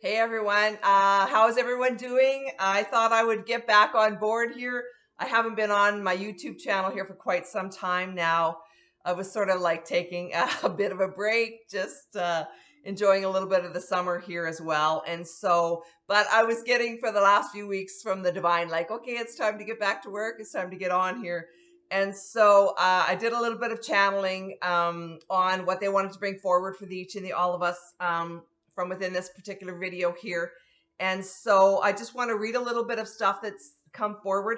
Hey everyone, how's everyone doing? I thought I would get back on board here. I haven't been on my YouTube channel here for quite some time now. I was sort of like taking a bit of a break, just enjoying a little bit of the summer here as well. And so, but I was getting for the last few weeks from the divine, like, okay, it's time to get back to work. It's time to get on here. And so I did a little bit of channeling on what they wanted to bring forward for each and all of us. From within this particular video here. And so I just want to read a little bit of stuff that's come forward.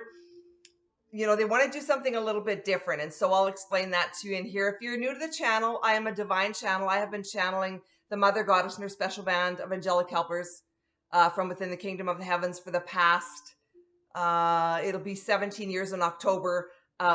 You know, they want to do something a little bit different. And so I'll explain that to you in here. If you're new to the channel, I am a divine channel. I have been channeling the Mother Goddess and her special band of angelic helpers from within the kingdom of the heavens for the past, it'll be 17 years in October.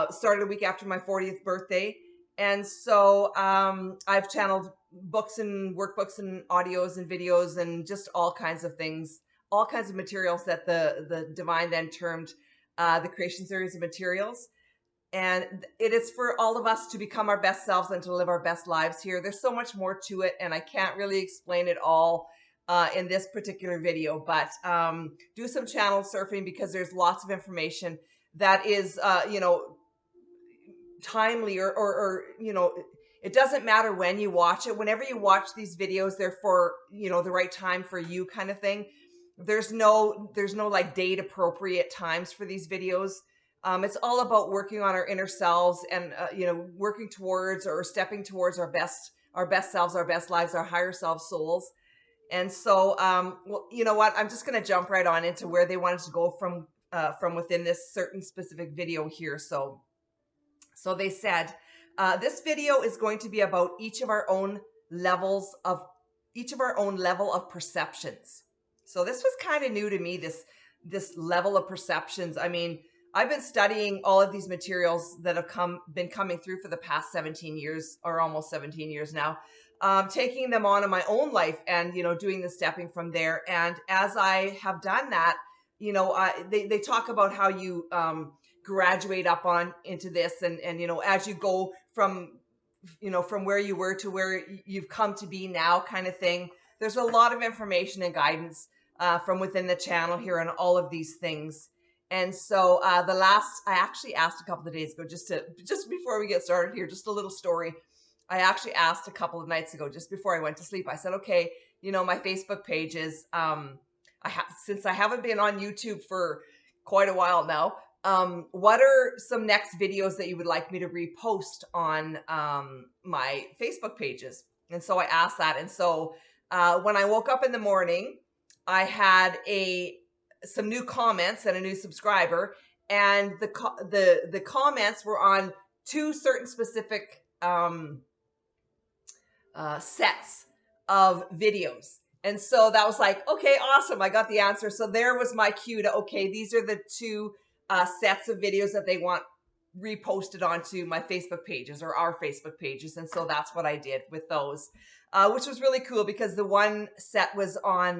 Started a week after my 40th birthday. And so I've channeled books and workbooks and audios and videos and just all kinds of things, all kinds of materials that the divine then termed the creation series of materials. And it is for all of us to become our best selves and to live our best lives here. There's so much more to it, and I can't really explain it all in this particular video, but do some channel surfing because there's lots of information that is, you know, timely or you know, it doesn't matter when you watch it. Whenever you watch these videos, they're for, you know, the right time for you kind of thing. There's no like date appropriate times for these videos. It's all about working on our inner selves and, you know, working towards or stepping towards our best selves, our best lives, our higher self souls. And so, well, you know what? I'm just going to jump right on into where they wanted to go from within this certain specific video here. So they said, this video is going to be about each of our own level of perceptions. So this was kind of new to me, this level of perceptions. I mean, I've been studying all of these materials that have been coming through for the past 17 years or almost 17 years now, taking them on in my own life and, you know, doing the stepping from there. And as I have done that, you know, they talk about how you graduate up on into this and, you know, as you go from, you know, from where you were to where you've come to be now kind of thing. There's a lot of information and guidance from within the channel here on all of these things. And so I actually asked a couple of days ago, just before we get started here, just a little story. I actually asked a couple of nights ago, just before I went to sleep, I said, okay, you know, my Facebook pages, since I haven't been on YouTube for quite a while now, what are some next videos that you would like me to repost on my Facebook pages? And so I asked that. And so when I woke up in the morning, I had some new comments and a new subscriber, and the comments were on two certain specific sets of videos. And so that was like, okay, awesome. I got the answer. So there was my cue to, okay, these are the two sets of videos that they want reposted onto my Facebook pages or our Facebook pages. And so that's what I did with those, which was really cool because the one set was on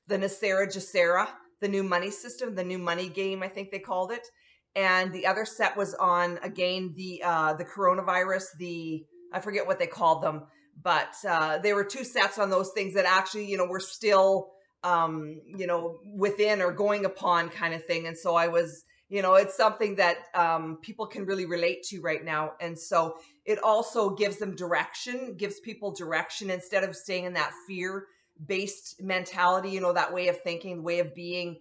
the Nasera Jacera, the new money system, the new money game, I think they called it. And the other set was on, again, the coronavirus, I forget what they called them, but there were two sets on those things that actually, you know, were still, you know, within or going upon kind of thing. And so I was, you know, it's something that people can really relate to right now. And so it also gives them direction, gives people direction instead of staying in that fear-based mentality, you know, that way of thinking, way of being.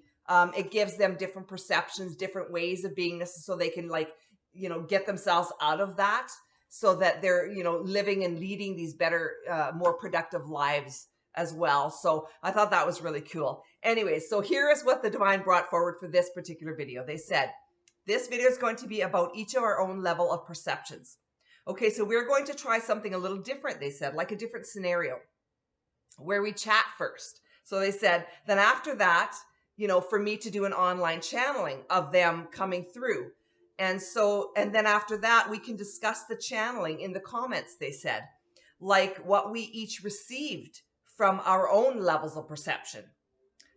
It gives them different perceptions, different ways of beingness, so they can, like, you know, get themselves out of that so that they're, you know, living and leading these better, more productive lives as well. So I thought that was really cool. Anyways, so here is what the divine brought forward for this particular video. They said, this video is going to be about each of our own level of perceptions. Okay, so we're going to try something a little different, they said, like a different scenario where we chat first. So they said, then after that, you know, for me to do an online channeling of them coming through. And so, and then after that, we can discuss the channeling in the comments, they said, like what we each received from our own levels of perception.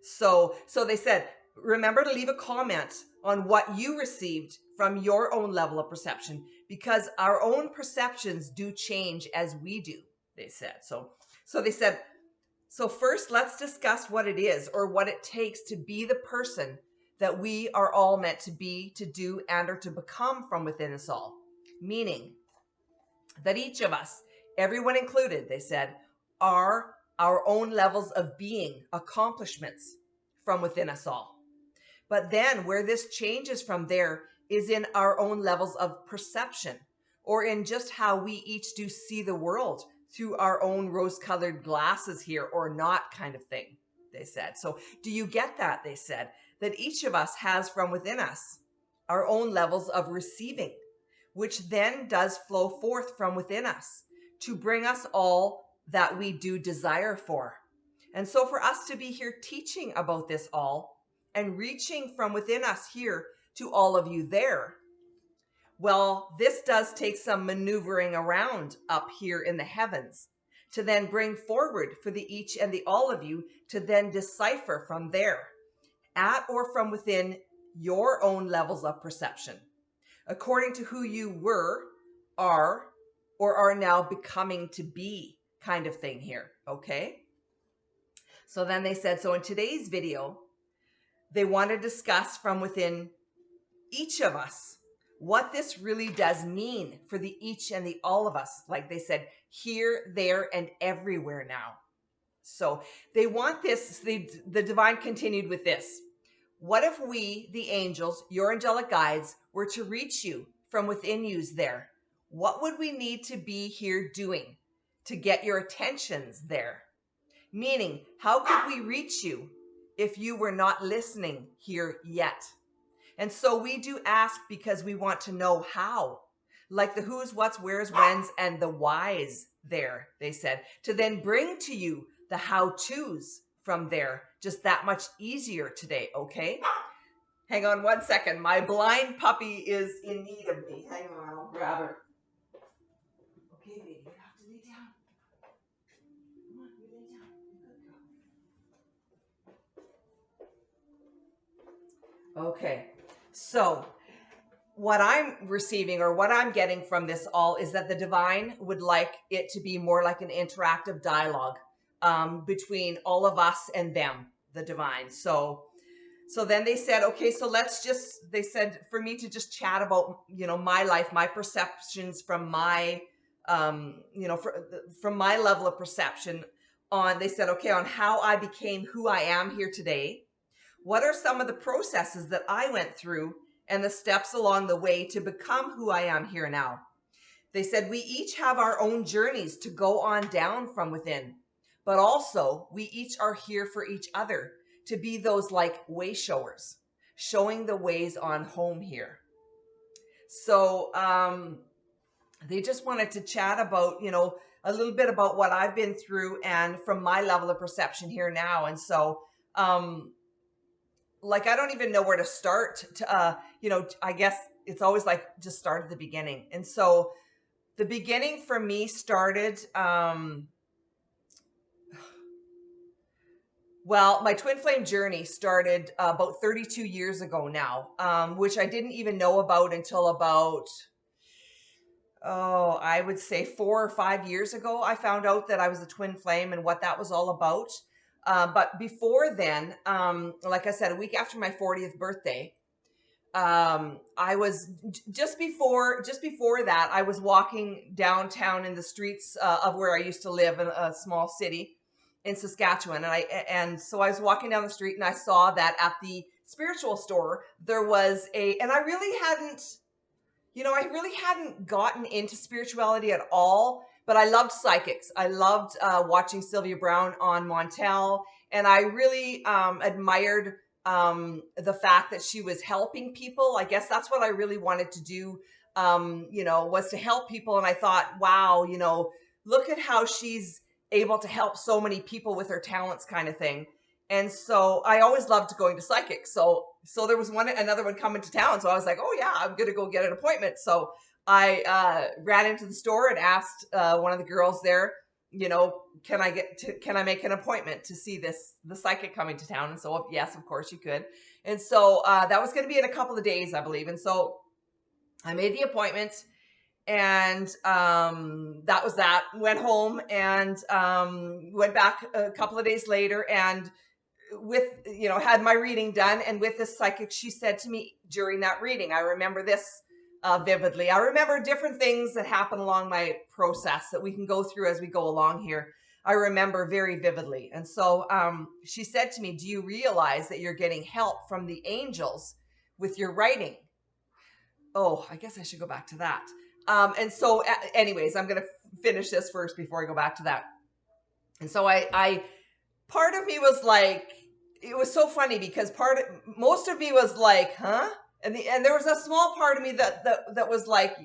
So they said, remember to leave a comment on what you received from your own level of perception, because our own perceptions do change as we do, they said. So they said, So first, let's discuss what it is or what it takes to be the person that we are all meant to be, to do, and or to become from within us all. Meaning that each of us, everyone included, they said, are our own levels of being, accomplishments from within us all. But then where this changes from there is in our own levels of perception, or in just how we each do see the world through our own rose-colored glasses here or not kind of thing, they said. So do you get that? They said that each of us has from within us our own levels of receiving, which then does flow forth from within us to bring us all that we do desire for. And so for us to be here teaching about this all and reaching from within us here to all of you there, well, this does take some maneuvering around up here in the heavens to then bring forward for the each and the all of you to then decipher from there, at or from within your own levels of perception, according to who you were, are, or are now becoming to be kind of thing here, okay? So then they said, so in today's video, they want to discuss from within each of us what this really does mean for the each and the all of us. Like they said, here, there, and everywhere now. So they want this, the divine continued with this. What if we, the angels, your angelic guides, were to reach you from within yous there? What would we need to be here doing to get your attentions there? Meaning, how could we reach you if you were not listening here yet? And so we do ask because we want to know how, like the who's, what's, where's, when's, and the why's there, they said, to then bring to you the how-to's from there, just that much easier today, okay? Hang on one second. My blind puppy is in need of me. Hang on, I'll grab her. Okay, baby, you have to lay down. Come on, you lay down. Good girl. Okay, so what I'm receiving or what I'm getting from this all is that the divine would like it to be more like an interactive dialogue between all of us and them, the divine. So then they said, okay, so they said for me to just chat about, my life, my perceptions from my, from my level of perception they said, okay, on how I became who I am here today. What are some of the processes that I went through and the steps along the way to become who I am here now? They said, we each have our own journeys to go on down from within, but also we each are here for each other to be those like way showers, showing the ways on home here. So they just wanted to chat about, a little bit about what I've been through and from my level of perception here now. And so, like, I don't even know where to start to, I guess it's always like just start at the beginning. And so the beginning for me started, well, my twin flame journey started about 32 years ago now, which I didn't even know about until about, I would say 4 or 5 years ago. I found out that I was a twin flame and what that was all about. But before then, like I said, a week after my 40th birthday, I was just before that, I was walking downtown in the streets of where I used to live in a small city in Saskatchewan. And so I was walking down the street and I saw that at the spiritual store, there was and I really hadn't gotten into spirituality at all, but I loved psychics. I loved watching Sylvia Brown on Montel, and I really admired the fact that she was helping people. I guess that's what I really wanted to do, was to help people. And I thought, wow, look at how she's able to help so many people with her talents kind of thing. And so I always loved going to psychics. So there was another one coming to town. So I was like, oh yeah, I'm going to go get an appointment. So I ran into the store and asked one of the girls there, can I make an appointment to see the psychic coming to town? And so, yes, of course you could. And so that was going to be in a couple of days, I believe. And so I made the appointment. And that was that. Went home and went back a couple of days later, and with, had my reading done. And with this psychic, she said to me during that reading, I remember this vividly. I remember different things that happen along my process that we can go through as we go along here. I remember very vividly. And so she said to me, do you realize that you're getting help from the angels with your writing? Oh, I guess I should go back to that. And so anyways, I'm going to finish this first before I go back to that. And so I part of me was like, it was so funny because most of me was like, huh? And there was a small part of me that was like,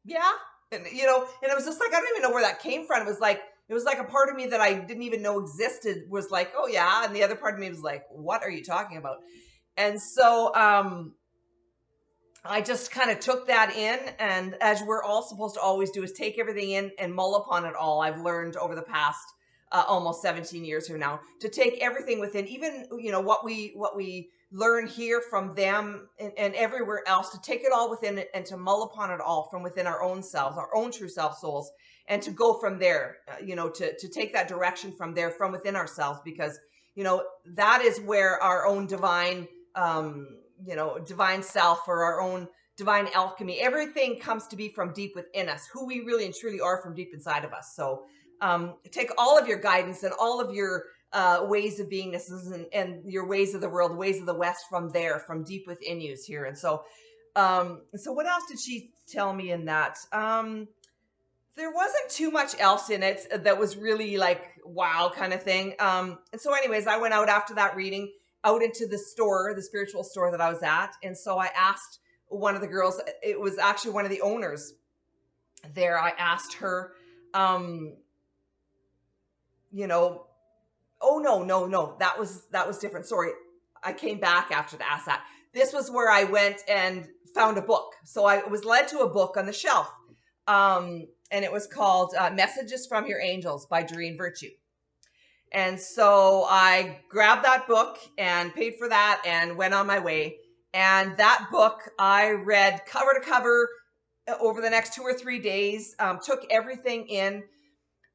yeah. And, and it was just like, I don't even know where that came from. It was like a part of me that I didn't even know existed was like, oh yeah. And the other part of me was like, what are you talking about? And so, I just kind of took that in, and as we're all supposed to always do is take everything in and mull upon it all. I've learned over the past almost 17 years here now to take everything within, even what we learn here from them and everywhere else, to take it all within it and to mull upon it all from within our own selves, our own true self souls, and to go from there, to take that direction from there, from within ourselves, because that is where our own divine divine self, or our own divine alchemy, everything comes to be from deep within us, who we really and truly are from deep inside of us. So take all of your guidance and all of your ways of beingnesses and your ways of the world, ways of the West, from there, from deep within you here. And so, so what else did she tell me in that? There wasn't too much else in it that was really like, wow, kind of thing. And so anyways, I went out after that reading, out into the store, the spiritual store that I was at. And so I asked one of the girls, it was actually one of the owners there. I asked her, oh no, that was different. Sorry. I came back after to ask that. This was where I went and found a book. So I was led to a book on the shelf. And it was called Messages from Your Angels by Doreen Virtue. And so I grabbed that book and paid for that and went on my way. And that book I read cover to cover over the next 2 or 3 days, took everything in.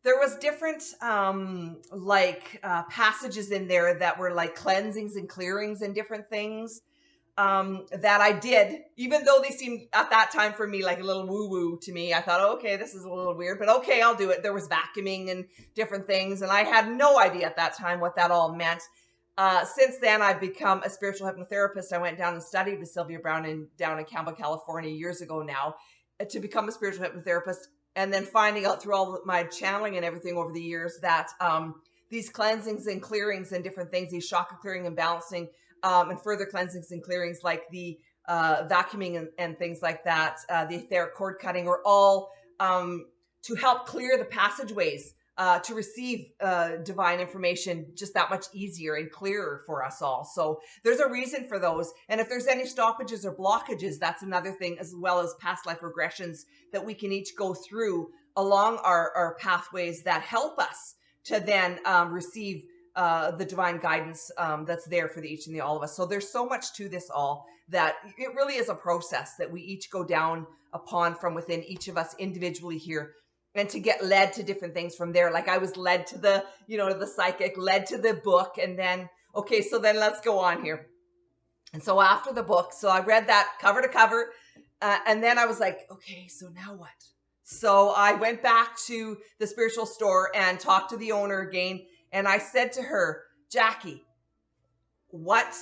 There was different passages in there that were like cleansings and clearings and different things that I did, even though they seemed at that time for me like a little woo-woo to me. I thought, oh, okay, this is a little weird, but okay, I'll do it. There was vacuuming and different things, and I had no idea at that time what that all meant. Since then, I've become a spiritual hypnotherapist. I went down and studied with Sylvia Brown down in Campbell, California years ago now, to become a spiritual hypnotherapist. And then finding out through all my channeling and everything over the years that these cleansings and clearings and different things, these chakra clearing and balancing, and further cleansings and clearings like the vacuuming and things like that, the etheric cord cutting, are all to help clear the passageways to receive divine information just that much easier and clearer for us all. So there's a reason for those. And if there's any stoppages or blockages, that's another thing, as well as past life regressions that we can each go through along our pathways that help us to then receive the divine guidance that's there for each and all of us. So there's so much to this all that it really is a process that we each go down upon from within each of us individually here, and to get led to different things from there. Like I was led to the, to the psychic, led to the book, and then, okay, so then let's go on here. And so after the book, so I read that cover to cover, and then I was like, okay, so now what? So I went back to the spiritual store and talked to the owner again. And I said to her, Jackie, what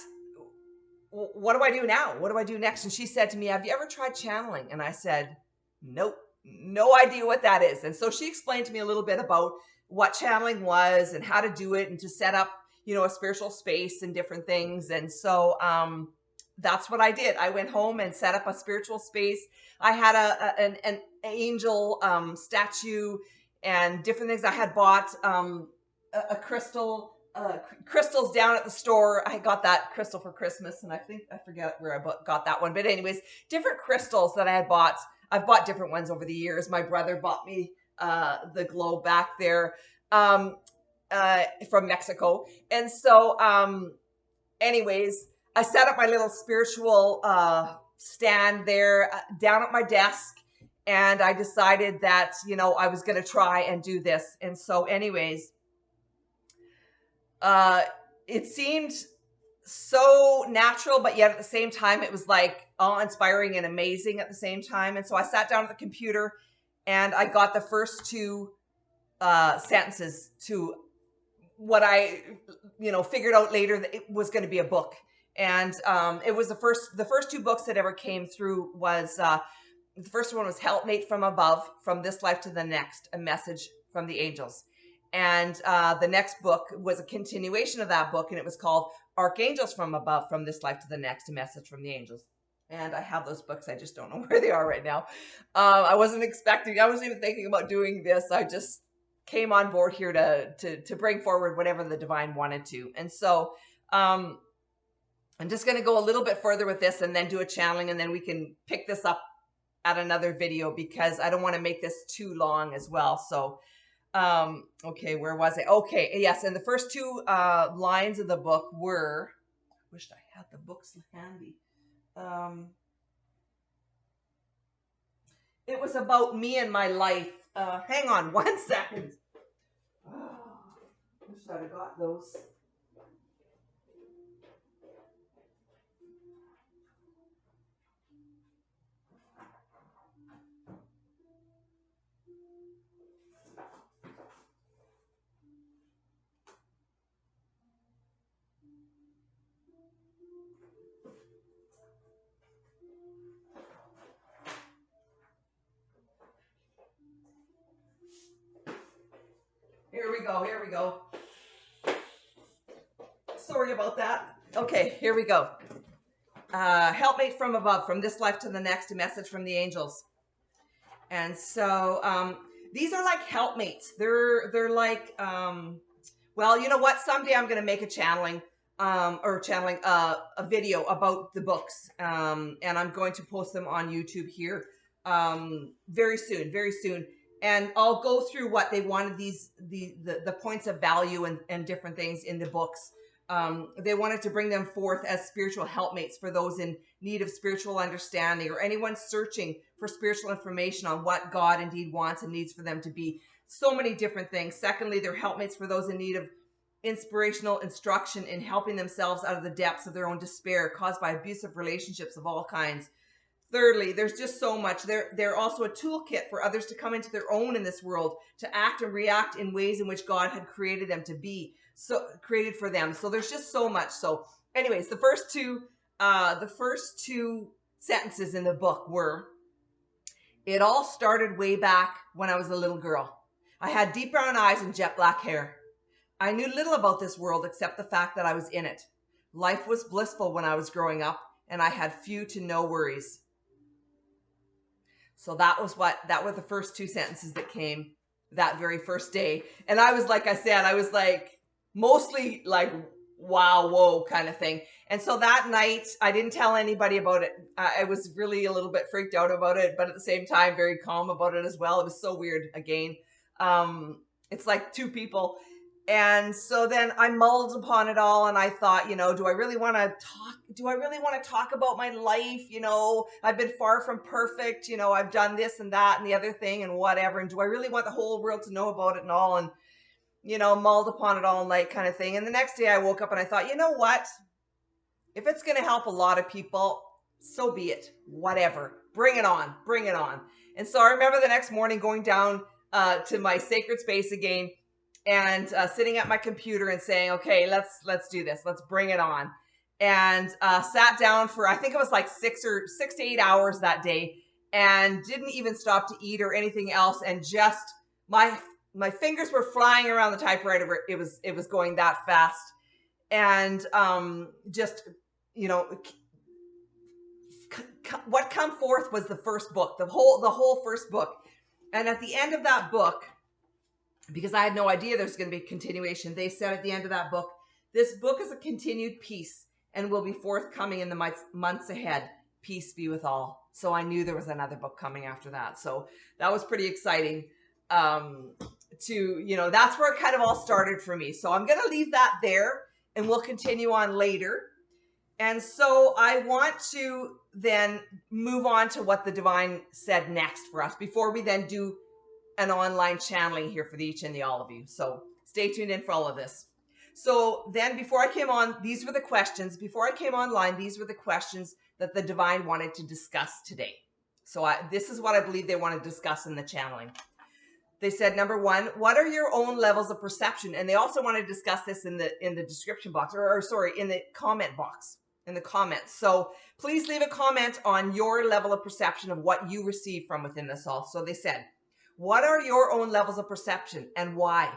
do I do now? What do I do next? And she said to me, have you ever tried channeling? And I said, nope, no idea what that is. And so she explained to me a little bit about what channeling was and how to do it and to set up, a spiritual space and different things. And so that's what I did. I went home and set up a spiritual space. I had an angel statue and different things. I had bought a crystal, crystals down at the store. I got that crystal for Christmas, and I forget where I got that one. But anyways, different crystals that I had bought. I've bought different ones over the years. My brother bought me the globe back there from Mexico. And so anyways, I set up my little spiritual stand there down at my desk. And I decided that, you know, I was going to try and do this. And so anyways, it seemed so natural, but yet at the same time, it was like awe-inspiring and amazing at the same time. And so I sat down at the computer and I got the first two sentences to what I, you know, figured out later that it was going to be a book. And it was the first two books that ever came through was, the first one was Helpmate from Above, From This Life to the Next, A Message from the Angels. And the next book was a continuation of that book, and it was called Archangels from Above, From This Life to the Next, A Message from the Angels. And I have those books. I just don't know where they are right now. I wasn't even thinking about doing this. I just came on board here to bring forward whatever the divine wanted to. And so I'm just going to go a little bit further with this and then do a channeling, and then we can pick this up at another video because I don't want to make this too long as well. So okay, where was I? Okay, yes, and the first two lines of the book were, I wish I had the books handy. It was about me and my life. Hang on 1 second. Wish I'd have got those. Here we go. Sorry about that. Okay, here we go. Helpmate from Above, From This Life to the Next, A Message from the Angels. And so these are like helpmates. They're like, well, you know what? Someday I'm going to make a channeling a video about the books. And I'm going to post them on YouTube here very soon. And I'll go through what they wanted, the points of value and different things in the books. They wanted to bring them forth as spiritual helpmates for those in need of spiritual understanding or anyone searching for spiritual information on what God indeed wants and needs for them to be. So many different things. Secondly, they're helpmates for those in need of inspirational instruction in helping themselves out of the depths of their own despair caused by abusive relationships of all kinds. Thirdly, there's just so much. They're also a toolkit for others to come into their own in this world, to act and react in ways in which God had created them to be, so created for them. So there's just so much. So anyways, the first two sentences in the book were, it all started way back when I was a little girl. I had deep brown eyes and jet black hair. I knew little about this world except the fact that I was in it. Life was blissful when I was growing up, and I had few to no worries. So that were the first two sentences that came that very first day. And I was, like I said, I was like, mostly like, wow, whoa kind of thing. And so that night, I didn't tell anybody about it. I was really a little bit freaked out about it, but at the same time, very calm about it as well. It was so weird again. It's like two people. And so then I mulled upon it all, and I thought, you know, do I really want to talk about my life? You know, I've been far from perfect. You know, I've done this and that and the other thing and whatever. And do I really want the whole world to know about it and all? And, you know, mulled upon it all night kind of thing. And the next day I woke up and I thought, you know what? If it's going to help a lot of people, so be it. Whatever. Bring it on. Bring it on. And so I remember the next morning going down to my sacred space again, and sitting at my computer and saying, okay, let's do this. Let's bring it on. And sat down for, I think it was like 6 to 8 hours that day, and didn't even stop to eat or anything else. And just my fingers were flying around the typewriter. It was going that fast. And just, you know, what come forth was the first book, the whole first book. And at the end of that book, because I had no idea there's going to be a continuation, they said at the end of that book, this book is a continued piece and will be forthcoming in the months ahead. Peace be with all. So I knew there was another book coming after that. So that was pretty exciting. You know, that's where it kind of all started for me. So I'm going to leave that there, and we'll continue on later. And so I want to then move on to what the divine said next for us before we then do an online channeling here for the each and the all of you. So stay tuned in for all of this. So then before I came on, these were the questions. Before I came online, these were the questions that the divine wanted to discuss today. So this is what I believe they want to discuss in the channeling. They said, number one, what are your own levels of perception? And they also want to discuss this in the description box, or sorry, in the comment box, in the comments. So please leave a comment on your level of perception of what you receive from within this all. So they said, what are your own levels of perception and why?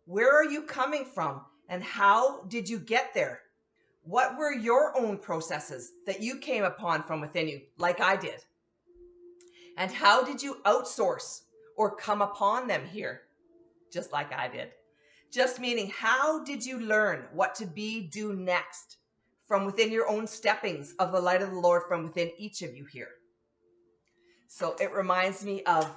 Where are you coming from and how did you get there? What were your own processes that you came upon from within you, like I did? And how did you outsource or come upon them here, just like I did? Just meaning, how did you learn what to be, do next from within your own steppings of the light of the Lord from within each of you here? So it reminds me of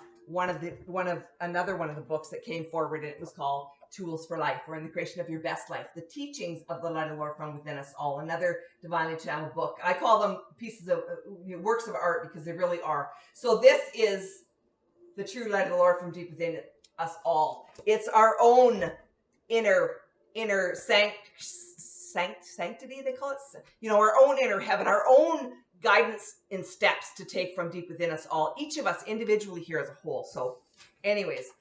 another one of the books that came forward, and it was called Tools for Life, or In the Creation of Your Best Life, the teachings of the light of the Lord from within us all. Another divinely channeled book. I call them pieces of works of art because they really are. So this is the true light of the Lord from deep within us all. It's our own inner sanctity, they call it. Our own inner heaven, our own guidance in steps to take from deep within us all, each of us individually here as a whole. So anyways,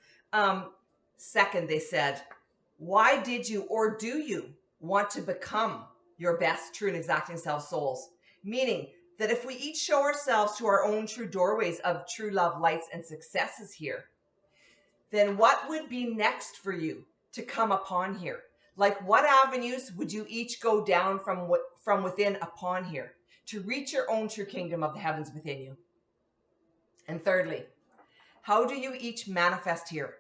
second, they said, why did you or do you want to become your best, true, and exacting self souls? Meaning that if we each show ourselves to our own true doorways of true love, lights, and successes here, then what would be next for you to come upon here? Like, what avenues would you each go down from within upon here to reach your own true kingdom of the heavens within you? And thirdly, how do you each manifest here?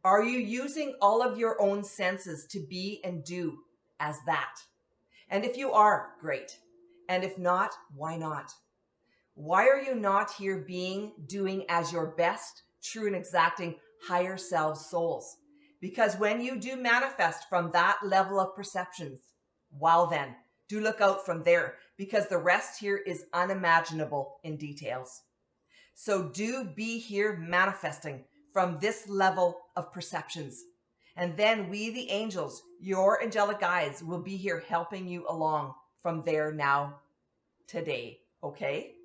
Are you using all of your own senses to be and do as that? And if you are, great. And if not, why not? Why are you not here being, doing as your best, true, and exacting higher selves souls? Because when you do manifest from that level of perceptions, well then, do look out from there, because the rest here is unimaginable in details. So do be here manifesting from this level of perceptions. And then we, the angels, your angelic guides, will be here helping you along from there now, today. Okay?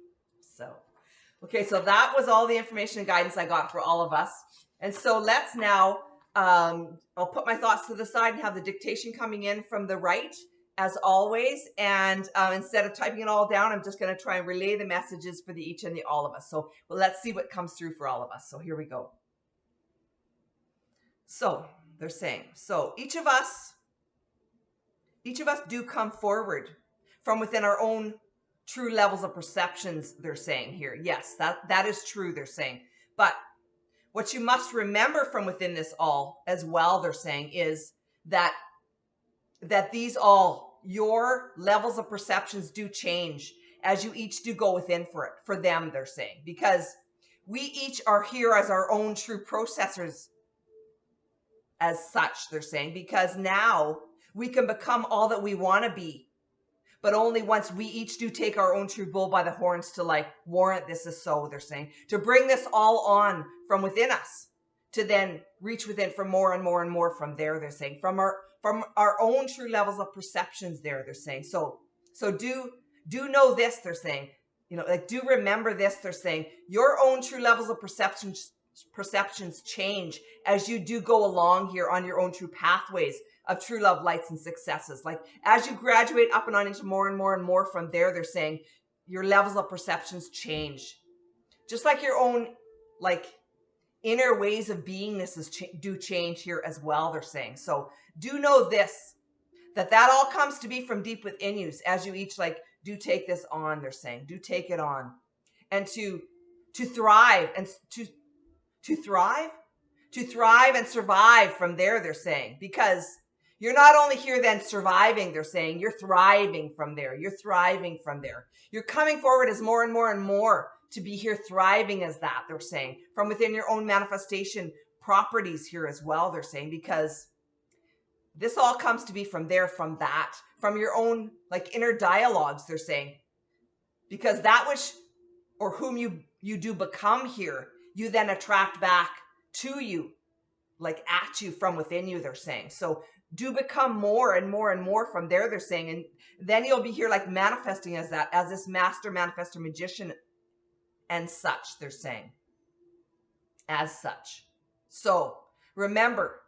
So that was all the information and guidance I got for all of us. And so let's now, I'll put my thoughts to the side and have the dictation coming in from the right, as always. And instead of typing it all down, I'm just going to try and relay the messages for the each and the all of us. So let's see what comes through for all of us. So here we go. So they're saying, so each of us do come forward from within our own true levels of perceptions, they're saying here. Yes, that is true, they're saying. But what you must remember from within this all as well, they're saying, is that these all, your levels of perceptions do change as you each do go within for them, they're saying. Because we each are here as our own true processors as such, they're saying. Because now we can become all that we want to be, but only once we each do take our own true bull by the horns to warrant this is so, they're saying. To bring this all on from within us, to then reach within for more and more and more from there, they're saying. From our own true levels of perceptions there, they're saying. So do know this, they're saying. Do remember this, they're saying. Your own true levels of perceptions change as you do go along here on your own true pathways of true love, lights, and successes. Like, as you graduate up and on into more and more and more from there, they're saying your levels of perceptions change. Just like your own, inner ways of beingness do change here as well, they're saying. So do know this, that all comes to be from deep within you as you each, do take this on, they're saying. Do take it on. And to thrive and to thrive and survive from there, they're saying. Because you're not only here then surviving, they're saying, you're thriving from there. You're thriving from there. You're coming forward as more and more and more to be here thriving as that, they're saying. From within your own manifestation properties here as well, they're saying. Because This all comes to be from there, from that, from your own like inner dialogues, they're saying. Because that which or whom you do become here, you then attract back to you, like at you from within you, they're saying. So do become more and more and more from there, they're saying. And then you'll be here like manifesting as that, as this master manifestor magician and such, they're saying. As such. So remember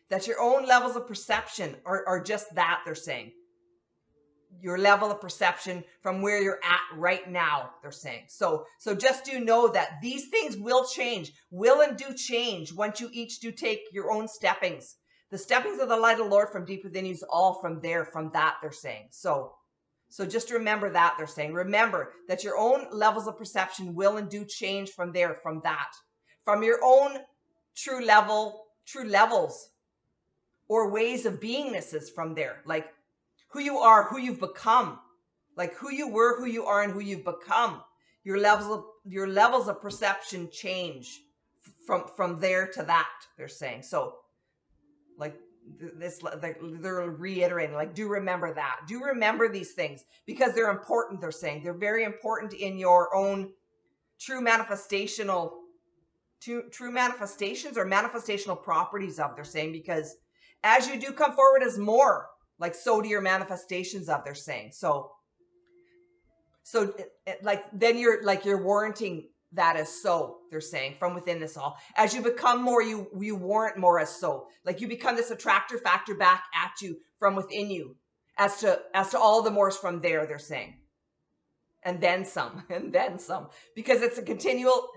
that your own levels of perception are just that, they're saying. Your level of perception from where you're at right now, they're saying. So just do know that these things will change, will and do change once you each do take your own steppings. The steppings of the light of the Lord from deep within you is all from there, from that, they're saying. So just remember that, they're saying. Remember that your own levels of perception will and do change from there, from that. From your own true levels or ways of beingnesses from there. Like who you are, who you've become, like who you were, who you are, and who you've become. Your levels of perception change from there to that, they're saying. So like this, like they're reiterating, like do remember that. Do remember these things because they're important, they're saying. They're very important in your own true manifestations or manifestational properties of, they're saying, because as you do come forward as more, like so do your manifestations of, they're saying. So like then you're warranting that as so, they're saying, from within this all. As you become more, you warrant more as so. Like you become this attractor factor back at you from within you as to all the mores from there, they're saying. And then some, because it's a continual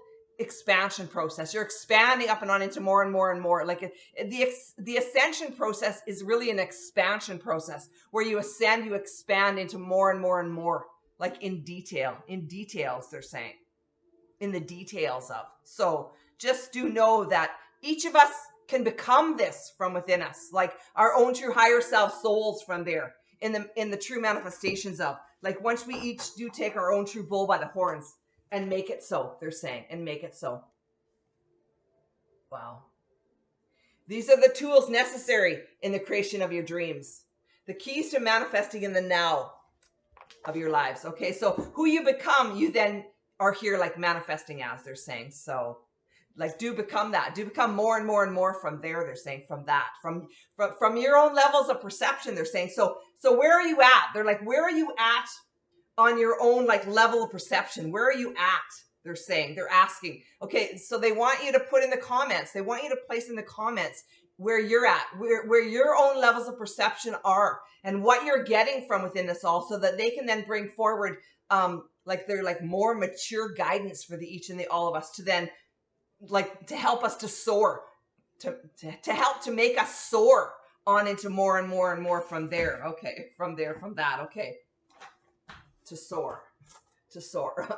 expansion process. You're expanding up and on into more and more and more. Like the ascension process is really an expansion process where you ascend, you expand into more and more and more, like in details, they're saying, in the details of. So just do know that each of us can become this from within us, like our own true higher self souls from there, in the true manifestations of, like once we each do take our own true bull by the horns and make it so, they're saying, and make it so. Wow. These are the tools necessary in the creation of your dreams. The keys to manifesting in the now of your lives. Okay, so who you become, you then are here like manifesting as, they're saying. So like do become that. Do become more and more and more from there, they're saying, from that. From your own levels of perception, they're saying. So where are you at? They're like, where are you at on your own like level of perception? Where are you at? They're saying, they're asking. Okay, so they want you to put in the comments. They want you to place in the comments where you're at, where your own levels of perception are and what you're getting from within this all, so that they can then bring forward like they're like more mature guidance for the each and the all of us to then like to help us to soar, to help to make us soar on into more and more and more from there. Okay, from there, from that. Okay. To soar.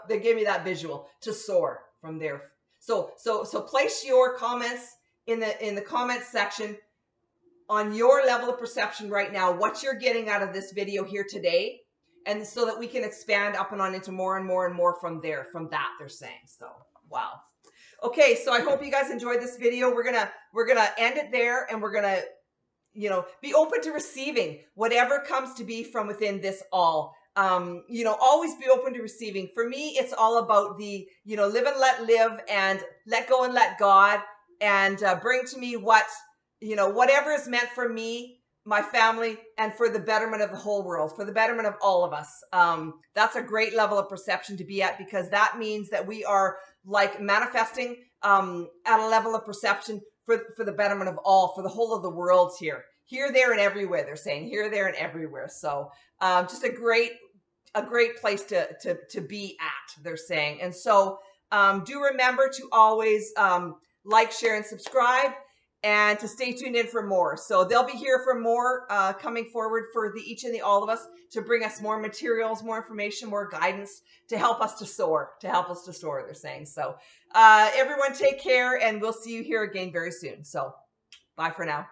They gave me that visual, to soar from there. So place your comments in the comments section on your level of perception right now, what you're getting out of this video here today, and so that we can expand up and on into more and more and more from there, from that, they're saying. So wow. Okay, so I hope you guys enjoyed this video. We're gonna end it there, and we're gonna, you know, be open to receiving whatever comes to be from within this all. You know, always be open to receiving. For me, it's all about the, you know, live and let live, and let go and let God, and bring to me what, you know, whatever is meant for me, my family, and for the betterment of the whole world, for the betterment of all of us. That's a great level of perception to be at, because that means that we are like manifesting at a level of perception for the betterment of all, for the whole of the world here, there, and everywhere. They're saying here, there, and everywhere. So just a great place to be at, they're saying. And so do remember to always like, share, and subscribe, and to stay tuned in for more. So they'll be here for more coming forward for the each and the all of us, to bring us more materials, more information, more guidance, to help us to soar, they're saying. So everyone take care, and we'll see you here again very soon. So bye for now.